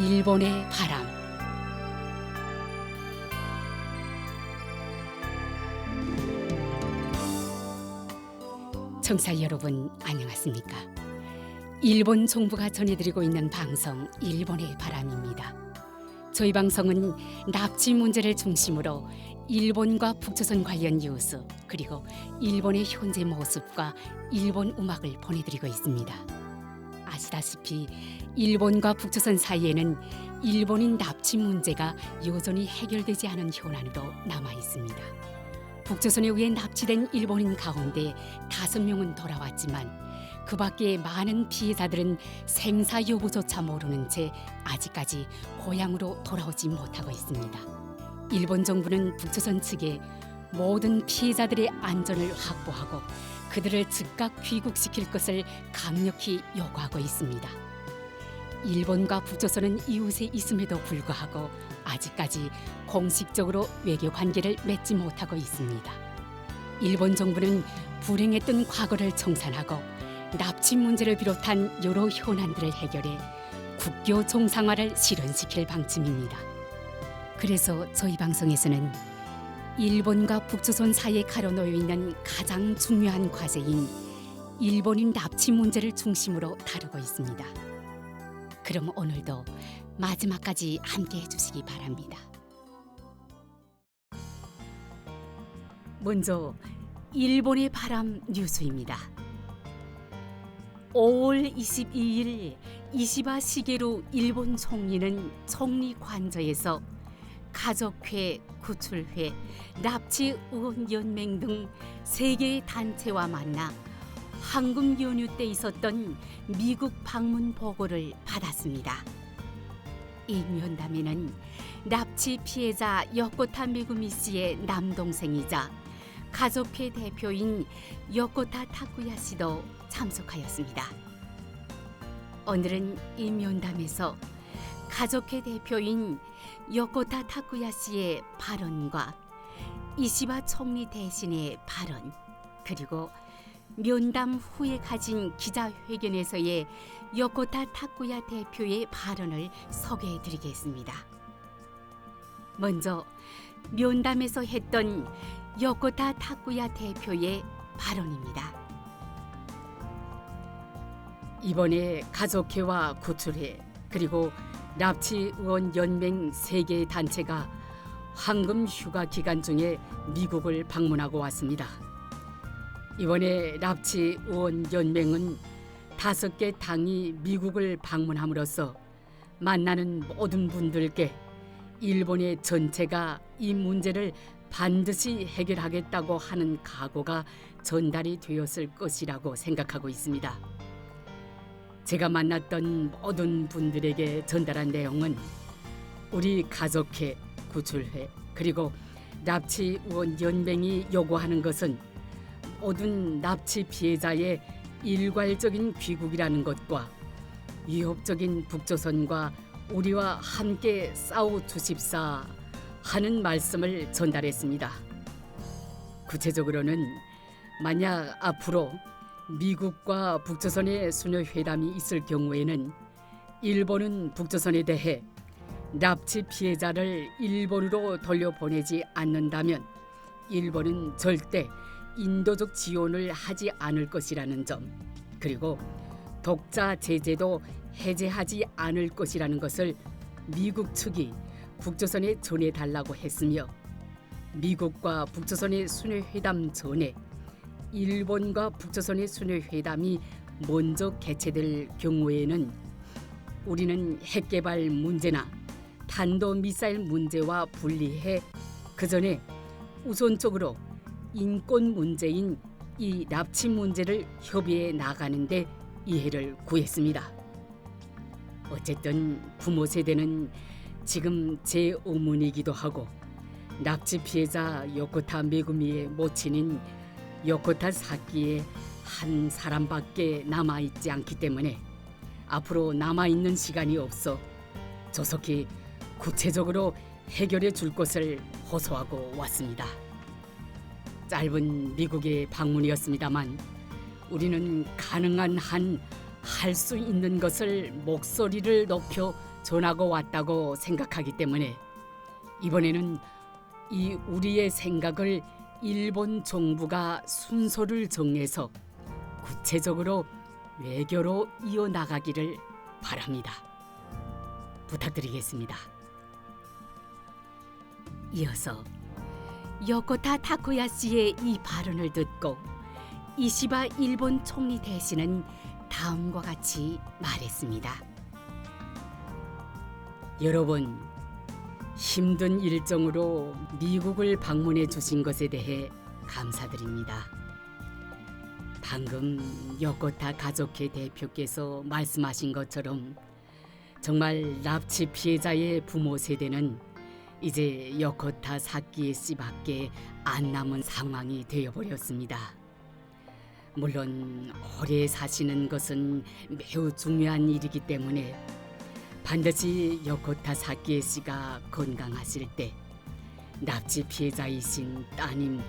일본의 바람. 청취자 여러분 안녕하십니까? 일본 정부가 전해드리고 있는 방송 일본의 바람입니다. 저희 방송은 납치 문제를 중심으로 일본과 북조선 관련 뉴스 그리고 일본의 현재 모습과 일본 음악을 보내드리고 있습니다. 아시다시피 일본과 북조선 사이에는 일본인 납치 문제가 여전히 해결되지 않은 현안으로 남아 있습니다. 북조선에 의해 납치된 일본인 가운데 5명은 돌아왔지만 그 밖에 많은 피해자들은 생사 여부조차 모르는 채 아직까지 고향으로 돌아오지 못하고 있습니다. 일본 정부는 북조선 측에 모든 피해자들의 안전을 확보하고 그들을 즉각 귀국시킬 것을 강력히 요구하고 있습니다. 일본과 북조선은 이웃에 있음에도 불구하고 아직까지 공식적으로 외교 관계를 맺지 못하고 있습니다. 일본 정부는 불행했던 과거를 청산하고 납치 문제를 비롯한 여러 현안들을 해결해 국교 정상화를 실현시킬 방침입니다. 그래서 저희 방송에서는 일본과 북조선 사이에 가로놓여 있는 가장 중요한 과제인 일본인 납치 문제를 중심으로 다루고 있습니다. 그럼 오늘도 마지막까지 함께 해주시기 바랍니다. 먼저 일본의 바람 뉴스입니다. 5월 22일 이시바 시게루 일본 총리는 총리 관저에서 가족회, 구출회, 납치 의원 연맹 등 3개의 단체와 만나 황금 연휴 때 있었던 미국 방문 보고를 받았습니다. 이 면담에는 납치 피해자 요코타 메구미 씨의 남동생이자 가족회 대표인 요코타 타쿠야 씨도 참석하였습니다. 오늘은 이 면담에서 가족회 대표인 요코타 타쿠야 씨의 발언과 이시바 총리 대신의 발언 그리고 면담 후에 가진 기자회견에서의 요코타 타쿠야 대표의 발언을 소개해드리겠습니다. 먼저 면담에서 했던 요코타 타쿠야 대표의 발언입니다. 이번에 가족회와 구출회 그리고 납치 의원 연맹 3개의 단체가 황금 휴가 기간 중에 미국을 방문하고 왔습니다. 이번에 납치 의원 연맹은 5개 당이 미국을 방문함으로써 만나는 모든 분들께 일본의 전체가 이 문제를 반드시 해결하겠다고 하는 각오가 전달이 되었을 것이라고 생각하고 있습니다. 제가 만났던 모든 분들에게 전달한 내용은 우리 가족회, 구출회 그리고 납치 의원 연맹이 요구하는 것은 모든 납치 피해자의 일괄적인 귀국이라는 것과 위협적인 북조선과 우리와 함께 싸워주십사 하는 말씀을 전달했습니다. 구체적으로는 만약 앞으로 미국과 북조선의 수녀회담이 있을 경우에는 일본은 북조선에 대해 납치 피해자를 일본으로 돌려보내지 않는다면 일본은 절대 인도적 지원을 하지 않을 것이라는 점 그리고 독자 제재도 해제하지 않을 것이라는 것을 미국 측이 북조선에 전해달라고 했으며 미국과 북조선의 수녀회담 전에 일본과 북조선의 수녀회담이 먼저 개최될 경우에는 우리는 핵개발 문제나 탄도미사일 문제와 분리해 그 전에 우선적으로 인권 문제인 이 납치 문제를 협의해 나가는데 이해를 구했습니다. 어쨌든 부모 세대는 지금 제 어머니이기도 하고 납치 피해자 요코타 메구미의 모친인 요코타 사키의 한 사람밖에 남아있지 않기 때문에 앞으로 남아있는 시간이 없어 조속히 구체적으로 해결해 줄 것을 호소하고 왔습니다. 짧은 미국의 방문이었습니다만 우리는 가능한 한 할 수 있는 것을 목소리를 높여 전하고 왔다고 생각하기 때문에 이번에는 이 우리의 생각을 일본 정부가 순서를 정해서 구체적으로 외교로 이어나가기를 바랍니다. 부탁드리겠습니다. 이어서 요코타 타쿠야시의 이 발언을 듣고 이시바 일본 총리 대신은 다음과 같이 말했습니다. 여러분, 힘든 일정으로 미국을 방문해 주신 것에 대해 감사드립니다. 방금 요코타 가족회 대표께서 말씀하신 것처럼 정말 납치 피해자의 부모 세대는 이제 요코타 사키에 씨밖에 안 남은 상황이 되어버렸습니다. 물론 오래 사시는 것은 매우 중요한 일이기 때문에 반드시 요코타 사키에 씨가 건강하실 때 납치 피해자이신 따님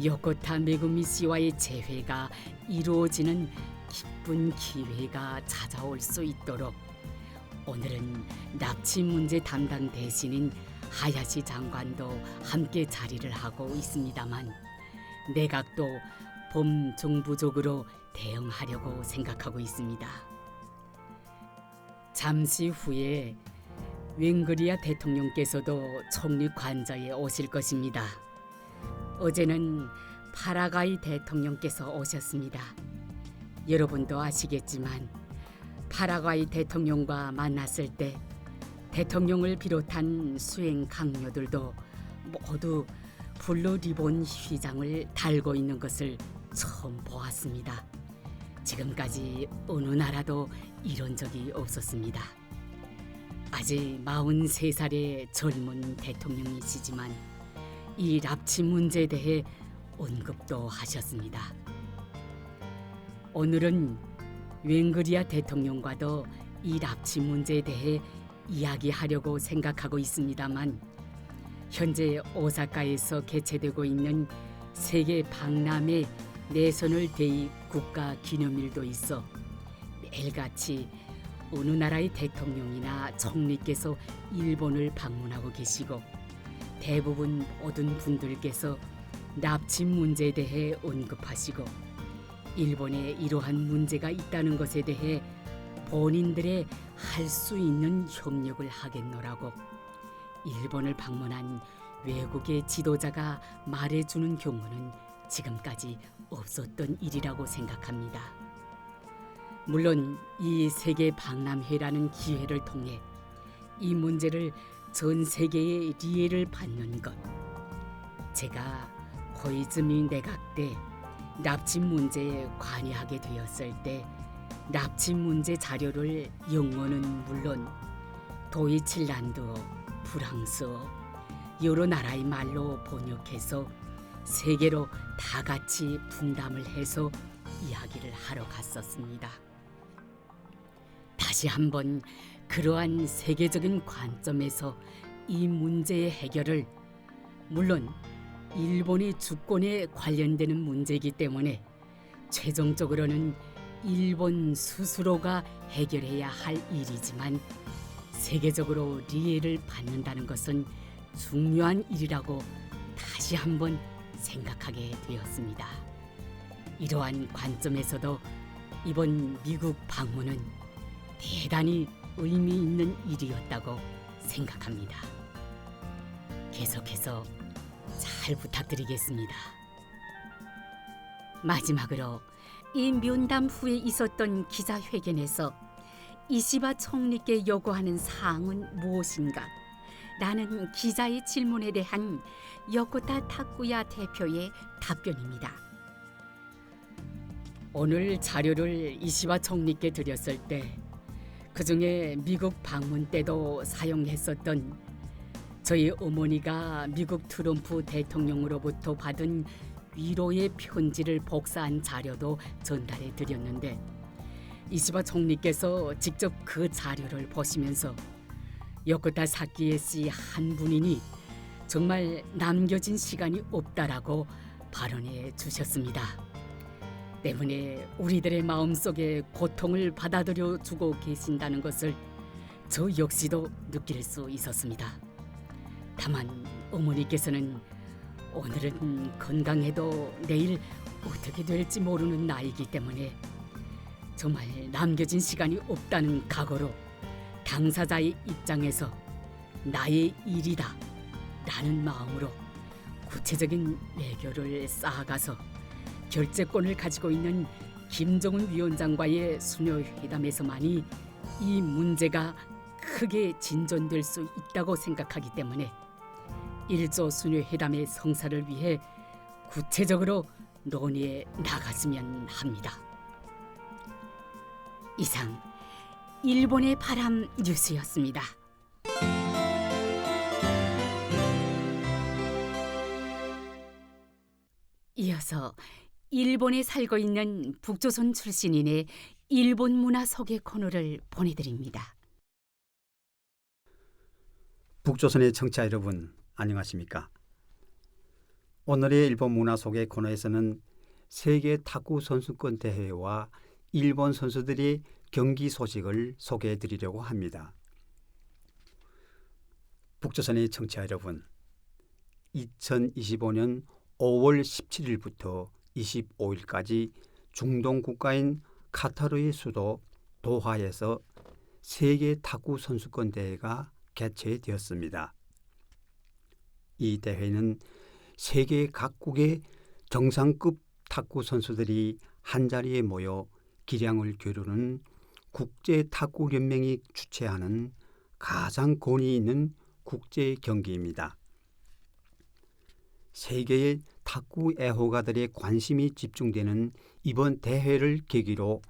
요코타 메구미 씨와의 재회가 이루어지는 기쁜 기회가 찾아올 수 있도록 오늘은 납치 문제 담당 대신인 하야시 장관도 함께 자리를 하고 있습니다만 내각도 범정부적으로 대응하려고 생각하고 있습니다. 잠시 후에 웬그리아 대통령께서도 총리 관저에 오실 것입니다. 어제는 파라과이 대통령께서 오셨습니다. 여러분도 아시겠지만 파라과이 대통령과 만났을 때 대통령을 비롯한 수행 강요들도 모두 블루 리본 휘장을 달고 있는 것을 처음 보았습니다. 지금까지 어느 나라도 이런 적이 없었습니다. 아직 43살의 젊은 대통령이시지만 이 납치 문제에 대해 언급도 하셨습니다. 오늘은 웬그리아 대통령과도 이 납치 문제에 대해 이야기하려고 생각하고 있습니다만 현재 오사카에서 개최되고 있는 세계 박람회 내셔널 데이 국가 기념일도 있어 매일같이 어느 나라의 대통령이나 총리께서 일본을 방문하고 계시고 대부분 모든 분들께서 납치 문제에 대해 언급하시고 일본에 이러한 문제가 있다는 것에 대해 본인들의 할 수 있는 협력을 하겠노라고 일본을 방문한 외국의 지도자가 말해주는 경우는 지금까지 없었던 일이라고 생각합니다. 물론 이 세계 박람회라는 기회를 통해 이 문제를 전 세계의 이해를 받는 것, 제가 고이즈미 내각 때 납치 문제에 관여하게 되었을 때 납치 문제 자료를 영어는 물론 도이칠란드어, 프랑스어, 여러 나라의 말로 번역해서 세계로 다 같이 분담을 해서 이야기를 하러 갔었습니다. 다시 한번 그러한 세계적인 관점에서 이 문제의 해결을, 물론 일본의 주권에 관련되는 문제이기 때문에 최종적으로는 일본 스스로가 해결해야 할 일이지만 세계적으로 이해를 받는다는 것은 중요한 일이라고 다시 한번 생각하게 되었습니다. 이러한 관점에서도 이번 미국 방문은 대단히 의미 있는 일이었다고 생각합니다. 계속해서 잘 부탁드리겠습니다. 마지막으로 이 면담 후에 있었던 기자회견에서 이시바 총리께 요구하는 사항은 무엇인가? 라는 기자의 질문에 대한 요코타 타쿠야 대표의 답변입니다. 오늘 자료를 이시바 총리께 드렸을 때 그중에 미국 방문 때도 사용했었던 저희 어머니가 미국 트럼프 대통령으로부터 받은 위로의 편지를 복사한 자료도 전달해 드렸는데 이시바 총리께서 직접 그 자료를 보시면서 요코타 사키에 씨 한 분이니 정말 남겨진 시간이 없다라고 발언해 주셨습니다. 때문에 우리들의 마음속에 고통을 받아들여 주고 계신다는 것을 저 역시도 느낄 수 있었습니다. 다만 어머니께서는 오늘은 건강해도 내일 어떻게 될지 모르는 나이기 때문에 정말 남겨진 시간이 없다는 각오로 당사자의 입장에서 나의 일이다 라는 마음으로 구체적인 외교를 쌓아가서 결재권을 가지고 있는 김정은 위원장과의 수녀 회담에서만이 이 문제가 크게 진전될 수 있다고 생각하기 때문에 1조 수녀 회담의 성사를 위해 구체적으로 논의해 나갔으면 합니다. 이상 일본의 바람 뉴스였습니다. 이어서 일본에 살고 있는 북조선 출신인의 일본 문화 소개 코너를 보내드립니다. 북조선의 청취자 여러분, 안녕하십니까? 오늘의 일본 문화 소개 코너에서는 세계 탁구 선수권 대회와 일본 선수들의 경기 소식을 소개해 드리려고 합니다. 북조선의 청취자 여러분, 2025년 5월 17일부터 25일까지 중동 국가인 카타르의 수도 도하에서 세계 탁구 선수권 대회가 개최되었습니다. 이 대회는 세계 각국의 정상급 탁구 선수들이 한자리에 모여 기량을 겨루는 국제 탁구 연맹이 주최하는 가장 권위 있는 국제 경기입니다. 세계의 탁구 애호가들의 관심이 집중되는 이번 대회를 계기로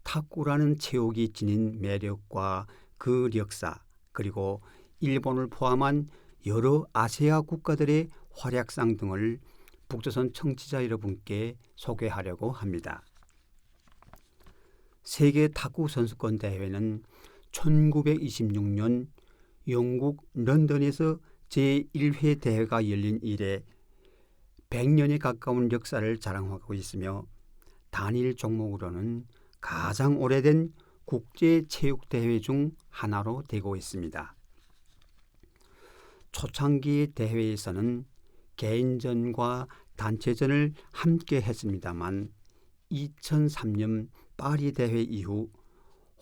탁구라는 체육이 지닌 매력과 그 역사, 그리고 일본을 포함한 여러 아시아 국가들의 활약상 등을 북조선 청취자 여러분께 소개하려고 합니다. 세계 탁구 선수권 대회는 1926년 영국 런던에서 제1회 대회가 열린 이래 100년에 가까운 역사를 자랑하고 있으며 단일 종목으로는 가장 오래된 국제체육대회 중 하나로 되고 있습니다. 초창기 대회에서는 개인전과 단체전을 함께 했습니다만 2003년 파리 대회 이후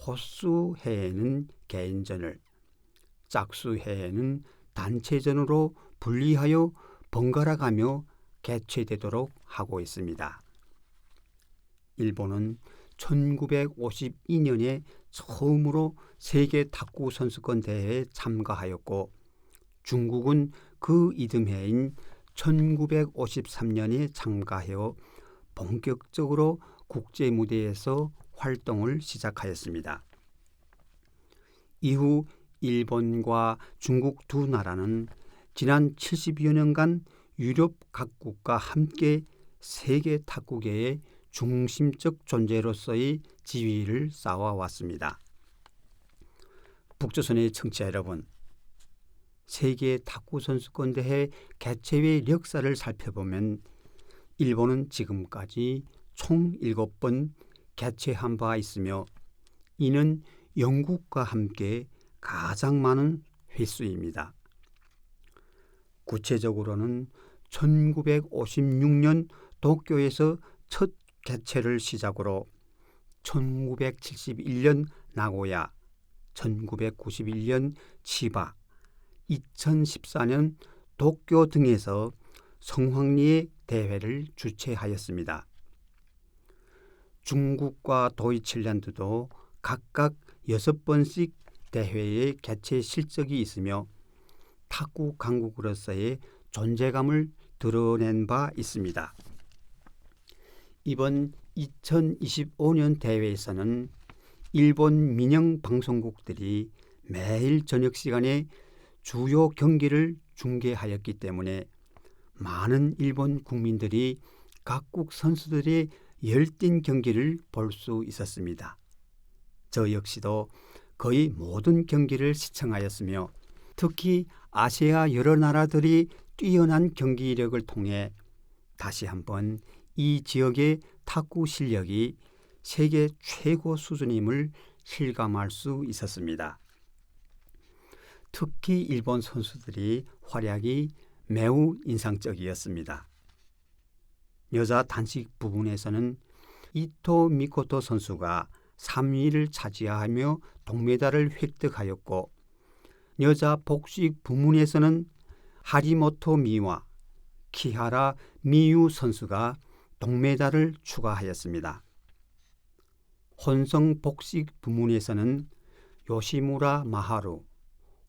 호수해에는 개인전을, 짝수해에는 단체전으로 분리하여 번갈아가며 개최되도록 하고 있습니다. 일본은 1952년에 처음으로 세계 탁구 선수권 대회에 참가하였고 중국은 그 이듬해인 1953년에 참가하여 본격적으로 국제 무대에서 활동을 시작하였습니다. 이후 일본과 중국 두 나라는 지난 70여 년간 유럽 각국과 함께 세계 탁구계의 중심적 존재로서의 지위를 쌓아왔습니다. 북조선의 청취자 여러분, 세계 탁구 선수권 대회 개최의 역사를 살펴보면 일본은 지금까지 총 7번 개최한 바 있으며 이는 영국과 함께 가장 많은 횟수입니다. 구체적으로는 1956년 도쿄에서 첫 개최를 시작으로 1971년 나고야, 1991년 치바, 2014년 도쿄 등에서 성황리에 대회를 주최하였습니다. 중국과 도이칠랜드도 각각 6번씩 대회에 개최 실적이 있으며 탁구 강국으로서의 존재감을 드러낸 바 있습니다. 이번 2025년 대회에서는 일본 민영 방송국들이 매일 저녁 시간에 주요 경기를 중계하였기 때문에 많은 일본 국민들이 각국 선수들의 열띤 경기를 볼 수 있었습니다. 저 역시도 거의 모든 경기를 시청하였으며 특히 아시아 여러 나라들이 뛰어난 경기력을 통해 다시 한번 이 지역의 탁구 실력이 세계 최고 수준임을 실감할 수 있었습니다. 특히 일본 선수들이 활약이 매우 인상적이었습니다. 여자 단식 부분에서는 이토 미코토 선수가 3위를 차지하며 동메달을 획득하였고, 여자 복식 부문에서는 하리모토 미와 키하라 미유 선수가 동메달을 추가하였습니다. 혼성 복식 부문에서는 요시무라 마하루,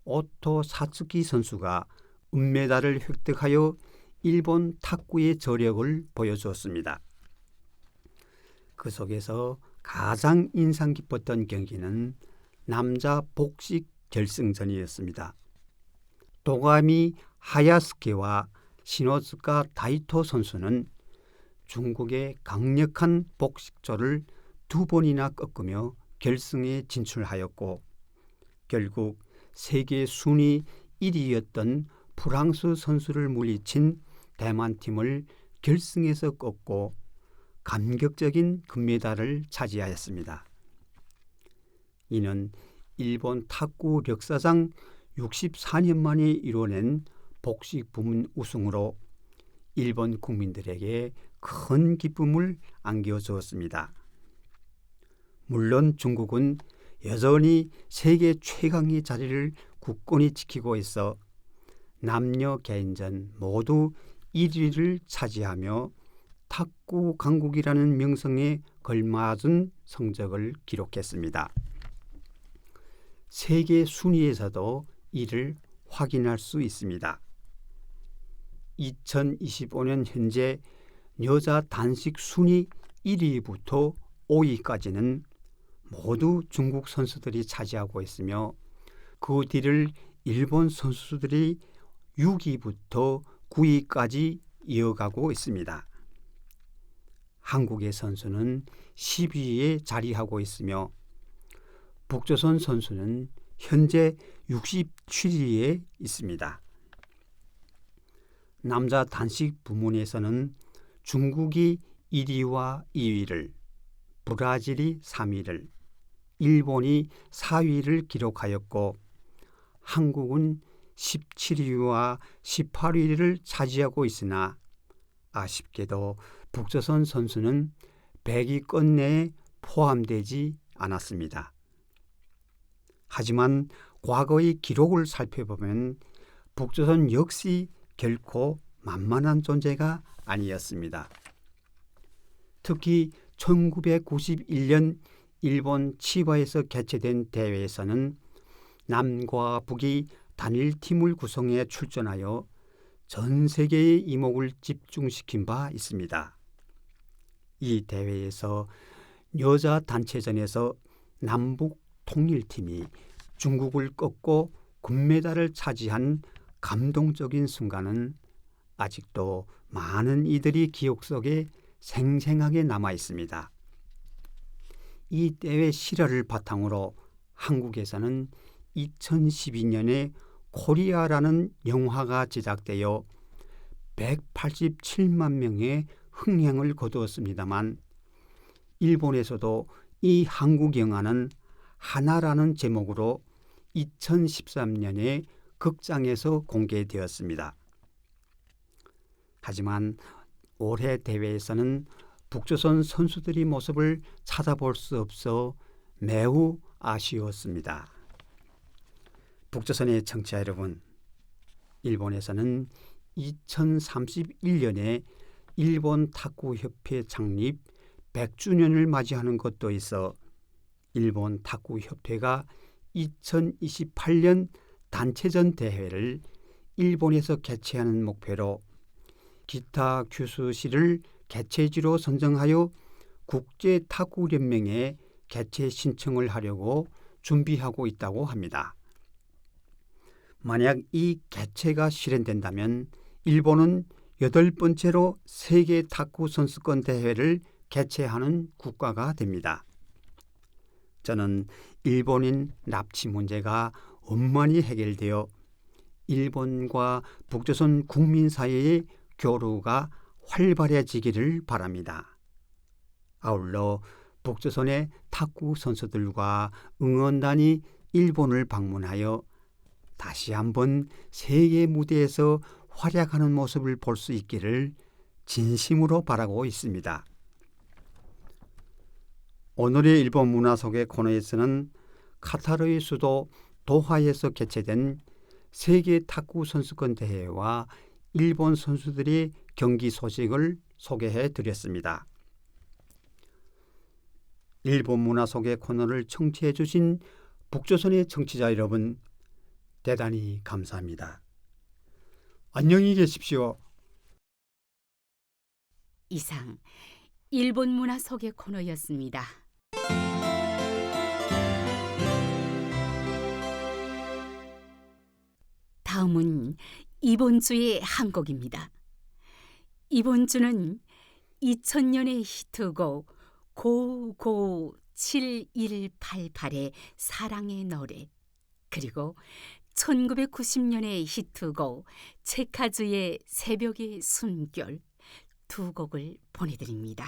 오토 사츠키 선수가 은메달을 획득하여 일본 탁구의 저력을 보여주었습니다. 그 속에서 가장 인상 깊었던 경기는 남자 복식 결승전이었습니다. 도가미 하야스케와 시노즈카 다이토 선수는 중국의 강력한 복식조를 2번이나 꺾으며 결승에 진출하였고, 결국 세계 순위 1위였던 프랑스 선수를 물리친 대만팀을 결승에서 꺾고 감격적인 금메달을 차지하였습니다. 이는 일본 탁구 역사상 64년 만에 이뤄낸 복식 부문 우승으로 일본 국민들에게 큰 기쁨을 안겨주었습니다. 물론 중국은 여전히 세계 최강의 자리를 굳건히 지키고 있어 남녀 개인전 모두 1위를 차지하며 탁구 강국이라는 명성에 걸맞은 성적을 기록했습니다. 세계 순위에서도 이를 확인할 수 있습니다. 2025년 현재 여자 단식 순위 1위부터 5위까지는 모두 중국 선수들이 차지하고 있으며, 그 뒤를 일본 선수들이 6위부터 9위까지 이어가고 있습니다. 한국의 선수는 10위에 자리하고 있으며, 북조선 선수는 현재 67위에 있습니다. 남자 단식 부문에서는 중국이 1위와 2위를, 브라질이 3위를, 일본이 4위를 기록하였고, 한국은 17위와 18위를 차지하고 있으나 아쉽게도 북조선 선수는 100위권 내에 포함되지 않았습니다. 하지만 과거의 기록을 살펴보면 북조선 역시 결코 만만한 존재가 아니었습니다. 특히 1991년 일본 치바에서 개최된 대회에서는 남과 북이 단일팀을 구성해 출전하여 전 세계의 이목을 집중시킨 바 있습니다. 이 대회에서 여자 단체전에서 남북 통일팀이 중국을 꺾고 금메달을 차지한 감동적인 순간은 아직도 많은 이들이 기억 속에 생생하게 남아 있습니다. 이 대회 실화를 바탕으로 한국에서는 2012년에 코리아라는 영화가 제작되어 187만 명의 흥행을 거두었습니다만, 일본에서도 이 한국 영화는 하나라는 제목으로 2013년에 극장에서 공개되었습니다. 하지만 올해 대회에서는 북조선 선수들의 모습을 찾아볼 수 없어 매우 아쉬웠습니다. 북조선의 청취자 여러분, 일본에서는 2031년에 일본 탁구협회 창립 100주년을 맞이하는 것도 있어 일본 탁구협회가 2028년 단체전 대회를 일본에서 개최하는 목표로 기타 규슈시를 개최지로 선정하여 국제탁구연맹에 개최 신청을 하려고 준비하고 있다고 합니다. 만약 이 개최가 실현된다면 일본은 8번째로 세계 탁구 선수권 대회를 개최하는 국가가 됩니다. 저는 일본인 납치 문제가 원만히 해결되어 일본과 북조선 국민 사이의 교류가 활발해지기를 바랍니다. 아울러 북조선의 탁구 선수들과 응원단이 일본을 방문하여 다시 한번 세계 무대에서 활약하는 모습을 볼 수 있기를 진심으로 바라고 있습니다. 오늘의 일본 문화 속의 코너에서는 카타르의 수도 도하에서 개최된 세계 탁구 선수권 대회와 일본 선수들의 경기 소식을 소개해 드렸습니다. 일본 문화 속의 코너를 청취해 주신 북조선의 청취자 여러분, 대단히 감사합니다. 안녕히 계십시오. 이상 일본 문화 소개 코너였습니다. 다음은 이번 주의 한 곡입니다. 이번 주는 2000년의 히트곡 고고 7188의 사랑의 노래, 그리고 1990년의 히트곡 체카즈의 새벽의 숨결 두 곡을 보내드립니다.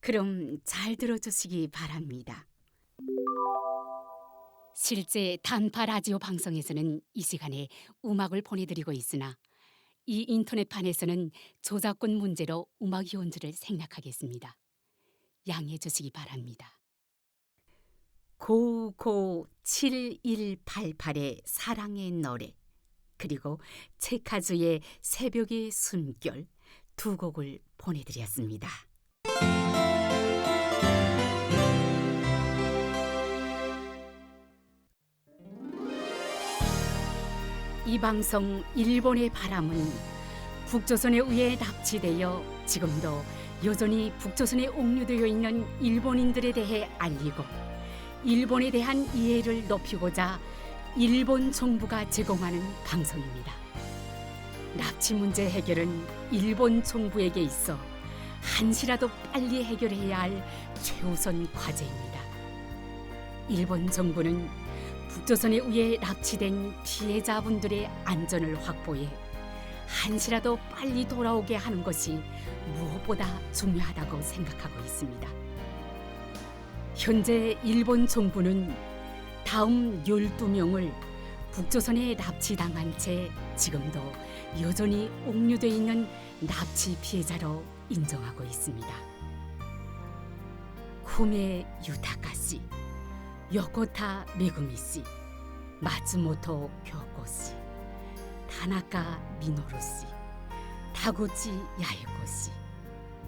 그럼 잘 들어주시기 바랍니다. 실제 단파 라디오 방송에서는 이 시간에 음악을 보내드리고 있으나 이 인터넷판에서는 저작권 문제로 음악 연주를 생략하겠습니다. 양해해 주시기 바랍니다. 고고 7188의 사랑의 노래, 그리고 체카즈의 새벽의 숨결 두 곡을 보내드렸습니다. 이 방송 일본의 바람은 북조선에 의해 납치되어 지금도 여전히 북조선에 옥류되어 있는 일본인들에 대해 알리고 일본에 대한 이해를 높이고자 일본 정부가 제공하는 방송입니다. 납치 문제 해결은 일본 정부에게 있어 한시라도 빨리 해결해야 할 최우선 과제입니다. 일본 정부는 북조선에 의해 납치된 피해자분들의 안전을 확보해 한시라도 빨리 돌아오게 하는 것이 무엇보다 중요하다고 생각하고 있습니다. 현재 일본 정부는 다음 12명을 북조선에 납치당한 채 지금도 여전히 옥류되어 있는 납치 피해자로 인정하고 있습니다. 후메 유타카 씨, 요코타 메구미 씨, 마츠모토 교코 씨, 타나카 미노루 씨, 타구치 야에코 씨,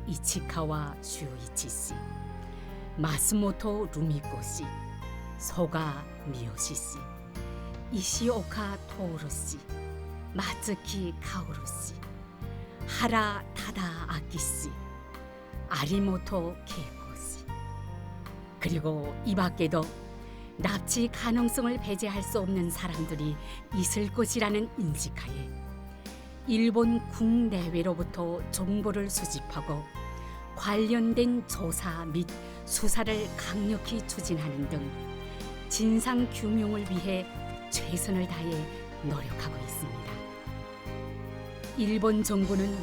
이치카와 슈이치 씨, 마스모토 루미코 씨, 소가 미요시 씨, 이시오카 토오루 씨, 마츠키 카오루 씨, 하라 타다 아키 씨, 아리모토 케이코 씨, 그리고 이 밖에도 납치 가능성을 배제할 수 없는 사람들이 있을 것이라는 인식하에 일본 국내외로부터 정보를 수집하고 관련된 조사 및 수사를 강력히 추진하는 등 진상 규명을 위해 최선을 다해 노력하고 있습니다. 일본 정부는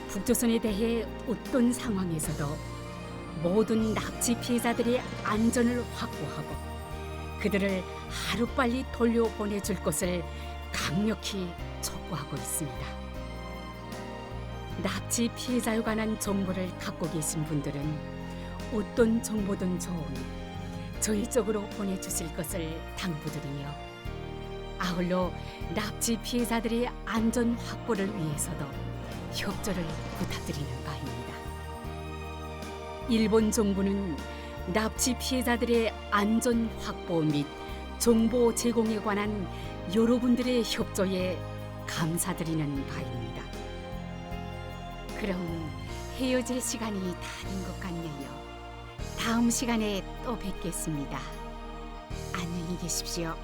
북조선에 대해 어떤 상황에서도 모든 납치 피해자들의 안전을 확보하고 그들을 하루빨리 돌려보내줄 것을 강력히 촉구하고 있습니다. 납치 피해자에 관한 정보를 갖고 계신 분들은 어떤 정보든 좋으니 저희 쪽으로 보내주실 것을 당부드리며 아울러 납치 피해자들의 안전 확보를 위해서도 협조를 부탁드리는 바입니다. 일본 정부는 납치 피해자들의 안전 확보 및 정보 제공에 관한 여러분들의 협조에 감사드리는 바입니다. 그럼 헤어질 시간이 다 된 것 같네요. 다음 시간에 또 뵙겠습니다. 안녕히 계십시오.